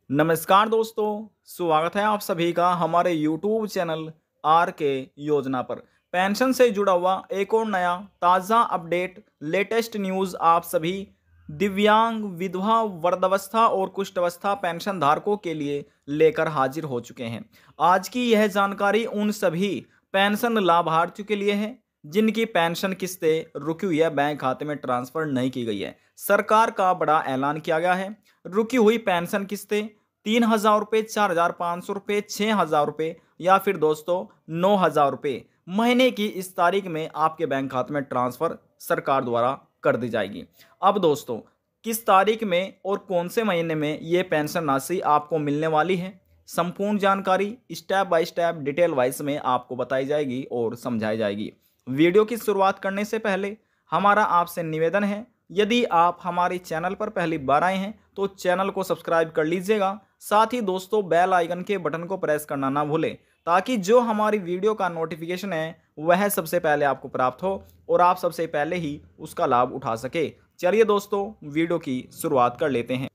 नमस्कार दोस्तों, स्वागत है आप सभी का हमारे YouTube चैनल आर के योजना पर। पेंशन से जुड़ा हुआ एक और नया ताज़ा अपडेट, लेटेस्ट न्यूज़ आप सभी दिव्यांग, विधवा, वृद्धावस्था और कुष्ठावस्था पेंशन धारकों के लिए लेकर हाजिर हो चुके हैं। आज की यह जानकारी उन सभी पेंशन लाभार्थियों के लिए है जिनकी पेंशन किस्तें रुकी हुई है, बैंक खाते में ट्रांसफर नहीं की गई है। सरकार का बड़ा ऐलान किया गया है। रुकी हुई पेंशन किस्तें 3,000 रुपये, 4,500 रुपये, 6,000 रुपये या फिर दोस्तों 9,000 रुपये महीने की इस तारीख में आपके बैंक खाते में ट्रांसफर सरकार द्वारा कर दी जाएगी। अब दोस्तों, किस तारीख में और कौन से महीने में ये पेंशन राशि आपको मिलने वाली है, संपूर्ण जानकारी step by step detail wise में आपको बताई जाएगी और समझाई जाएगी। वीडियो की शुरुआत करने से पहले हमारा आपसे निवेदन है, यदि आप हमारे चैनल पर पहली बार आए हैं तो चैनल को सब्सक्राइब कर लीजिएगा। साथ ही दोस्तों बेल आइकन के बटन को प्रेस करना ना भूलें ताकि जो हमारी वीडियो का नोटिफिकेशन है वह सबसे पहले आपको प्राप्त हो और आप सबसे पहले ही उसका लाभ उठा सके। चलिए दोस्तों, वीडियो की शुरुआत कर लेते हैं।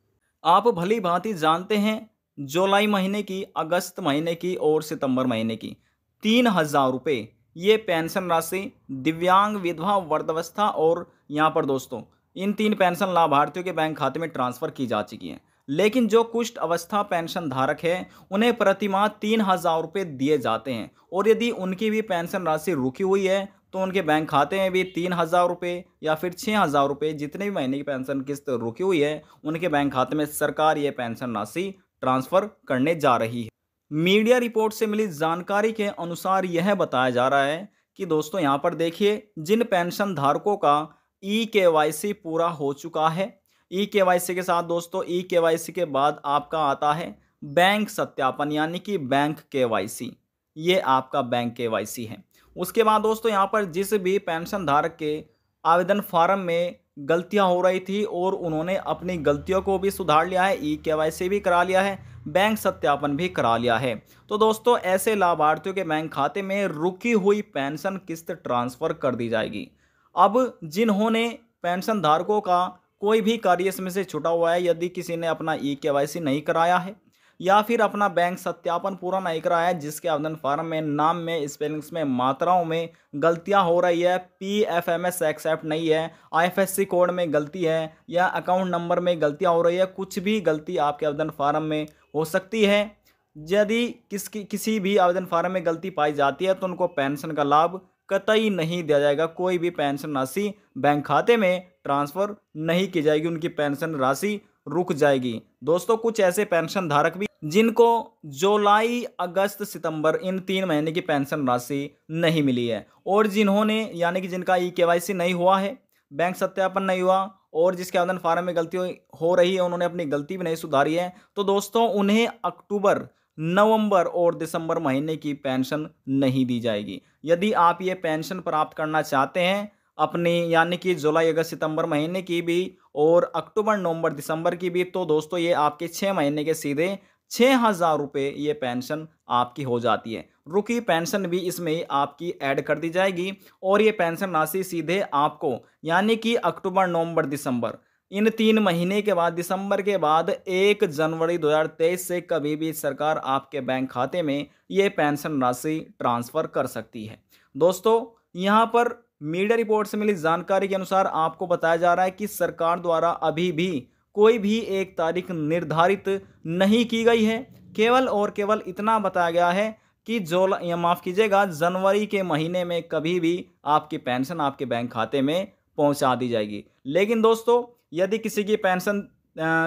आप भली भांति जानते हैं, जुलाई महीने की, अगस्त महीने की और सितंबर महीने की 3,000 रुपये ये पेंशन राशि दिव्यांग, विधवा, वृद्धावस्था और यहाँ पर दोस्तों इन तीन पेंशन लाभार्थियों के बैंक खाते में ट्रांसफर की जा चुकी है। लेकिन जो कुष्ठ अवस्था पेंशन धारक है उन्हें प्रतिमाह 3,000 रुपये दिए जाते हैं और यदि उनकी भी पेंशन राशि रुकी हुई है तो उनके बैंक खाते में भी 3,000 रुपये या फिर 6,000 रुपये, जितने भी महीने की पेंशन किस्त रुकी हुई है उनके बैंक खाते में सरकार ये पेंशन राशि ट्रांसफर करने जा रही है। मीडिया रिपोर्ट से मिली जानकारी के अनुसार यह बताया जा रहा है कि दोस्तों यहाँ पर देखिए, जिन पेंशन धारकों का ई-केवाईसी पूरा हो चुका है, ई-केवाईसी के साथ दोस्तों ई-केवाईसी के बाद आपका आता है बैंक सत्यापन यानी कि बैंक केवाईसी। ये आपका बैंक केवाईसी है। उसके बाद दोस्तों यहाँ पर जिस भी पेंशन धारक के आवेदन फार्म में गलतियां हो रही थी और उन्होंने अपनी गलतियों को भी सुधार लिया है, ई-केवाईसी भी करा लिया है, बैंक सत्यापन भी करा लिया है, तो दोस्तों ऐसे लाभार्थियों के बैंक खाते में रुकी हुई पेंशन किस्त ट्रांसफर कर दी जाएगी। अब जिन्होंने पेंशन धारकों का कोई भी कार्य इसमें से छूटा हुआ है, यदि किसी ने अपना ई-केवाईसी नहीं कराया है या फिर अपना बैंक सत्यापन पूरा नहीं कराया है, जिसके आवेदन फार्म में नाम में, स्पेलिंग्स में, मात्राओं में गलतियां हो रही है, PFMS एक्सेप्ट नहीं है, IFSC कोड में गलती है या अकाउंट नंबर में गलतियां हो रही है, कुछ भी गलती आपके आवेदन फार्म में हो सकती है। यदि किसी भी आवेदन फार्म में गलती पाई जाती है तो उनको पेंशन का लाभ कतई नहीं दिया जाएगा। कोई भी पेंशन राशि बैंक खाते में ट्रांसफर नहीं की जाएगी, उनकी पेंशन राशि रुक जाएगी। दोस्तों कुछ ऐसे पेंशन धारक भी जिनको जुलाई, अगस्त, सितंबर इन 3 महीने की पेंशन राशि नहीं मिली है और जिन्होंने यानी कि जिनका ई-केवाईसी नहीं हुआ है, बैंक सत्यापन नहीं हुआ और जिसके आवेदन फार्म में गलती हो रही है, उन्होंने अपनी गलती भी नहीं सुधारी है, तो दोस्तों उन्हें अक्टूबर, नवंबर और दिसंबर महीने की पेंशन नहीं दी जाएगी। यदि आप ये पेंशन प्राप्त करना चाहते हैं अपनी यानी कि जुलाई, अगस्त, सितंबर महीने की भी और अक्टूबर, नवंबर, दिसंबर की भी, तो दोस्तों ये आपके 6 महीने के सीधे 6,000 रुपये ये पेंशन आपकी हो जाती है। रुकी पेंशन भी इसमें आपकी ऐड कर दी जाएगी और ये पेंशन राशि सीधे आपको यानी कि अक्टूबर, नवंबर, दिसंबर इन 3 महीने के बाद, दिसंबर के बाद 1 जनवरी 2023 से कभी भी सरकार आपके बैंक खाते में ये पेंशन राशि ट्रांसफ़र कर सकती है। दोस्तों यहाँ पर मीडिया रिपोर्ट से मिली जानकारी के अनुसार आपको बताया जा रहा है कि सरकार द्वारा अभी भी कोई भी एक तारीख निर्धारित नहीं की गई है। केवल और केवल इतना बताया गया है कि माफ़ कीजिएगा, जनवरी के महीने में कभी भी आपकी पेंशन आपके बैंक खाते में पहुंचा दी जाएगी। लेकिन दोस्तों यदि किसी की पेंशन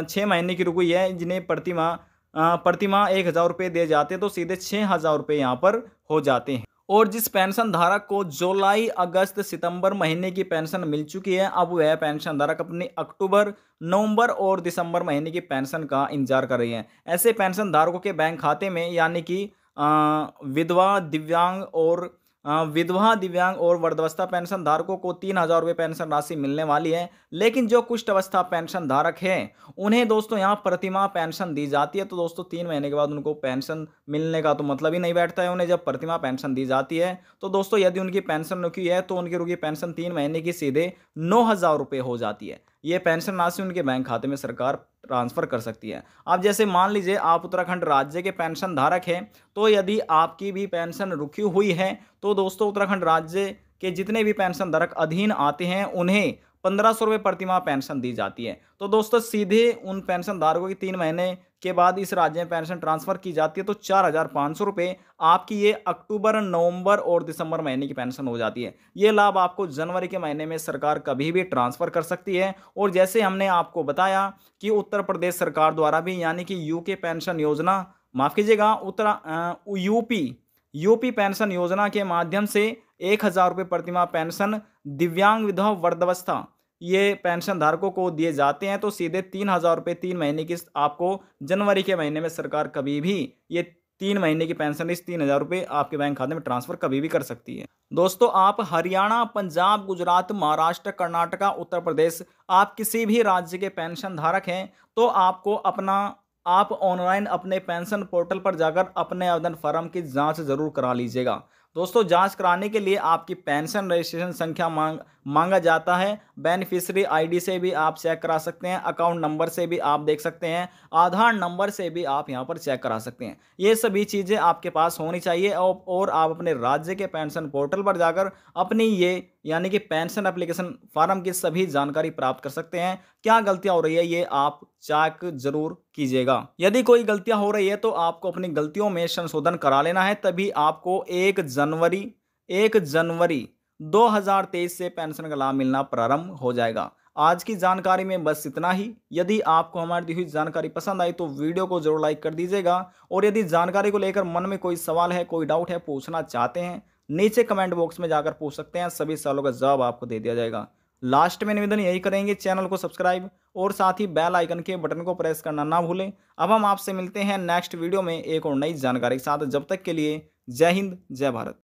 6 महीने की रुकी हुई है, जिन्हें प्रतिमाह 1,000 रुपये दिए जाते हैं, तो सीधे 6,000 रुपये यहाँ पर हो जाते हैं। और जिस पेंशन धारक को जुलाई, अगस्त, सितंबर महीने की पेंशन मिल चुकी है, अब वह पेंशन धारक अपनी अक्टूबर, नवंबर और दिसंबर महीने की पेंशन का इंतजार कर रही है। ऐसे पेंशन धारकों के बैंक खाते में यानी कि विधवा, दिव्यांग और वृद्धावस्था पेंशन धारकों को 3,000 रुपये पेंशन राशि मिलने वाली है। लेकिन जो कुष्ठ अवस्था पेंशन धारक हैं उन्हें दोस्तों यहाँ प्रतिमाह पेंशन दी जाती है, तो दोस्तों 3 महीने के बाद उनको पेंशन मिलने का तो मतलब ही नहीं बैठता है। उन्हें जब प्रतिमाह पेंशन दी जाती है तो दोस्तों यदि उनकी पेंशन रुकी है तो उनकी रुकी पेंशन 3 महीने की सीधे 9,000 रुपये हो जाती है। ये पेंशन राशि उनके बैंक खाते में सरकार ट्रांसफ़र कर सकती है। अब जैसे मान लीजिए आप उत्तराखंड राज्य के पेंशन धारक हैं, तो यदि आपकी भी पेंशन रुकी हुई है, तो दोस्तों उत्तराखंड राज्य के जितने भी पेंशन धारक अधीन आते हैं, उन्हें 1500 रुपये प्रतिमाह पेंशन दी जाती है। तो दोस्तों सीधे उन पेंशन धारकों की 3 महीने के बाद इस राज्य में पेंशन ट्रांसफ़र की जाती है, तो 4500 रुपये आपकी ये अक्टूबर, नवंबर और दिसंबर महीने की पेंशन हो जाती है। ये लाभ आपको जनवरी के महीने में सरकार कभी भी ट्रांसफ़र कर सकती है। और जैसे हमने आपको बताया कि उत्तर प्रदेश सरकार द्वारा भी, यानी कि यूके पेंशन योजना, माफ़ कीजिएगा, यूपी पेंशन योजना के माध्यम से 1000 रुपये प्रतिमाह पेंशन दिव्यांग, विधवा, वृद्धावस्था ये पेंशन धारकों को दिए जाते हैं। तो सीधे 3000 रुपये 3 महीने की आपको जनवरी के महीने में सरकार कभी भी ये 3 महीने की पेंशन, इस 3000 रुपये आपके बैंक खाते में ट्रांसफ़र कभी भी कर सकती है। दोस्तों आप हरियाणा, पंजाब, गुजरात, महाराष्ट्र, कर्नाटका, उत्तर प्रदेश, आप किसी भी राज्य के पेंशन धारक हैं, तो आपको आप ऑनलाइन अपने पेंशन पोर्टल पर जाकर अपने आवेदन फॉर्म की जांच जरूर करा लीजिएगा। दोस्तों जांच कराने के लिए आपकी पेंशन रजिस्ट्रेशन संख्या मांगा जाता है। बेनिफिशियरी आईडी से भी आप चेक करा सकते हैं, अकाउंट नंबर से भी आप देख सकते हैं, आधार नंबर से भी आप यहां पर चेक करा सकते हैं। ये सभी चीज़ें आपके पास होनी चाहिए और आप अपने राज्य के पेंशन पोर्टल पर जाकर अपनी ये यानी कि पेंशन एप्लीकेशन फॉर्म की सभी जानकारी प्राप्त कर सकते हैं। क्या गलतियां हो रही है ये आप चेक जरूर कीजिएगा। यदि कोई गलतियां हो रही है तो आपको अपनी गलतियों में संशोधन करा लेना है, तभी आपको 1 जनवरी 2023 से पेंशन का लाभ मिलना प्रारंभ हो जाएगा। आज की जानकारी में बस इतना ही। यदि आपको हमारी दी हुई जानकारी पसंद आई तो वीडियो को जरूर लाइक कर दीजिएगा, और यदि जानकारी को लेकर मन में कोई सवाल है, कोई डाउट है, पूछना चाहते हैं, नीचे कमेंट बॉक्स में जाकर पूछ सकते हैं। सभी सवालों का जवाब आपको दे दिया जाएगा। लास्ट में निवेदन यही करेंगे, चैनल को सब्सक्राइब और साथ ही बेल आइकन के बटन को प्रेस करना ना भूलें। अब हम आपसे मिलते हैं नेक्स्ट वीडियो में एक और नई जानकारी के साथ। जब तक के लिए जय हिंद, जय भारत।